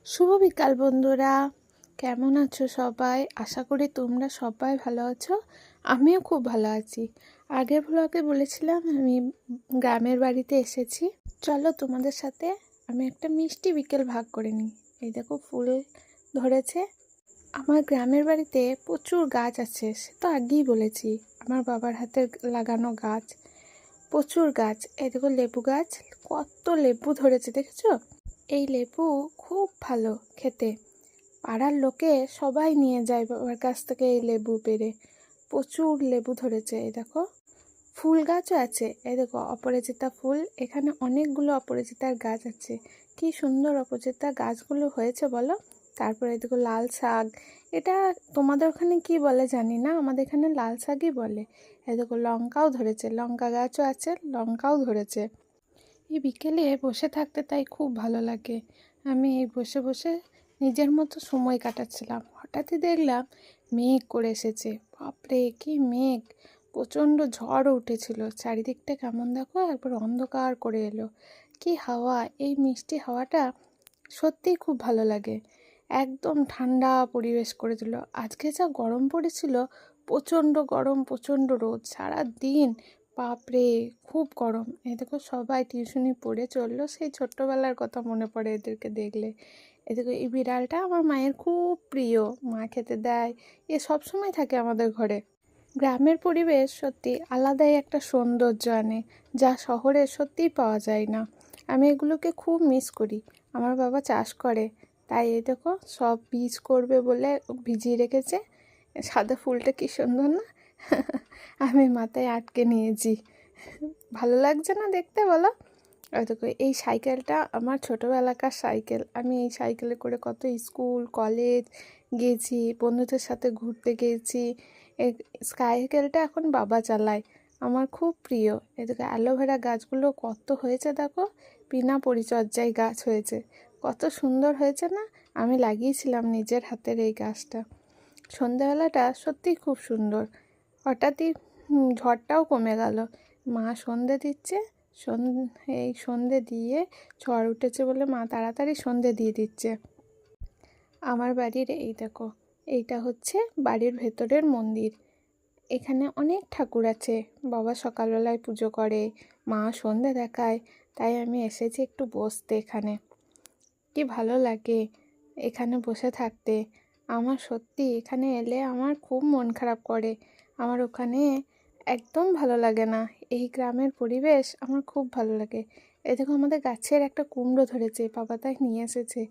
শুভ বিকাল বন্ধুরা, কেমন আছো সবাই? আশা করি তোমরা সবাই ভালো আছো। আমিও খুব ভালো আছি। আগের ব্লগে বলেছিলাম আমি গ্রামের বাড়িতে এসেছি। চলো তোমাদের সাথে আমি একটা মিষ্টি বিকেল ভাগ করে নিই। এই দেখো ফুল ধরেছে। আমার গ্রামের বাড়িতে প্রচুর গাছ আছে, সে তো আগেই বলেছি। আমার বাবার হাতের লাগানো গাছ, প্রচুর গাছ। এই দেখো লেবু গাছ, কত লেবু ধরেছে দেখেছো? এই লেবু খুব ভালো খেতে। পাড়ার লোকে সবাই নিয়ে যায় বাবার কাছ থেকে এই লেবু পেড়ে। প্রচুর লেবু ধরেছে। এই দেখো ফুল গাছও আছে। এই দেখো অপরাজিতা ফুল, এখানে অনেকগুলো অপরাজিতার গাছ আছে। কি সুন্দর অপরাজিতা গাছগুলো হয়েছে বলো। তারপরে দেখো লাল শাক, এটা তোমাদের ওখানে কি বলে জানি না, আমাদের এখানে লাল শাকই বলে। এই দেখো লঙ্কাও ধরেছে, লঙ্কা গাছও আছে, লঙ্কাও ধরেছে। এই বিকেলে বসে থাকতে তাই খুব ভালো লাগে। আমি এই বসে বসে নিজের মতো সময় কাটাচ্ছিলাম। হঠাৎই দেখলাম মেঘ করে এসেছে। বাপরে কি মেঘ! প্রচণ্ড ঝড়ও উঠেছিল। চারিদিকটা কেমন দেখো, একবার অন্ধকার করে এলো। কি হাওয়া! এই মিষ্টি হাওয়াটা সত্যিই খুব ভালো লাগে। একদম ঠান্ডা পরিবেশ করে দিল। আজকে যা গরম পড়েছিল, প্রচণ্ড গরম, প্রচণ্ড রোদ সারা দিন। বাপরে খুব গরম। এই দেখো সবাই টিউশনি পড়ে চললো। সেই ছোট্টবেলার কথা মনে পড়ে এদেরকে দেখলে। এদিকে এই বিড়ালটা আমার মায়ের খুব প্রিয়, মা খেতে দেয়, এ সব সময় থাকে আমাদের ঘরে। গ্রামের পরিবেশ সত্যি আলাদাই একটা সৌন্দর্য আনে, যা শহরে সত্যিই পাওয়া যায় না। আমি এগুলোকে খুব মিস করি। আমার বাবা চাষ করে, তাই এই দেখো সব বীজ করবে বলে ভিজিয়ে রেখেছে। সাদা ফুলটা কি সুন্দর না? আমি মাথায় আটকে নিয়েছি। ভালো লাগছে না দেখতে বলো? আর দেখো এই সাইকেলটা আমার ছোটোবেলাকার সাইকেল। আমি এই সাইকেলে করে কত স্কুল কলেজ গেছি, বন্ধুদের সাথে ঘুরতে গেছি। এই সাইকেলটা এখন বাবা চালায়, আমার খুব প্রিয়। এদিকে অ্যালোভেরা গাছগুলো কত হয়েছে দেখো, বিনা পরিচর্যায় গাছ হয়েছে। কত সুন্দর হয়েছে না? আমি লাগিয়েছিলাম নিজের হাতের এই গাছটা। সন্ধ্যাবেলাটা সত্যিই খুব সুন্দর। হঠাৎই ঝড়টাও কমে গেল। মা সন্ধে দিচ্ছে, এই সন্ধে দিয়ে ঝড় উঠেছে বলে মা তাড়াতাড়ি সন্ধে দিয়ে দিচ্ছে। আমার বাড়ির এই দেখো, এইটা হচ্ছে বাড়ির ভেতরের মন্দির। এখানে অনেক ঠাকুর আছে। বাবা সকালবেলায় পুজো করে, মা সন্ধে দেখায়। তাই আমি এসেছি একটু বসতে এখানে। কি ভালো লাগে এখানে বসে থাকতে। আমার সত্যি এখানে এলে আমার খুব মন খারাপ করে। আমার ওখানে একদম ভালো লাগে না। এই গ্রামের পরিবেশ আমার খুব ভালো লাগে। এই দেখো আমাদের গাছের একটা কুমড়ো ধরেছে, বাবা তাই নিয়ে এসেছে।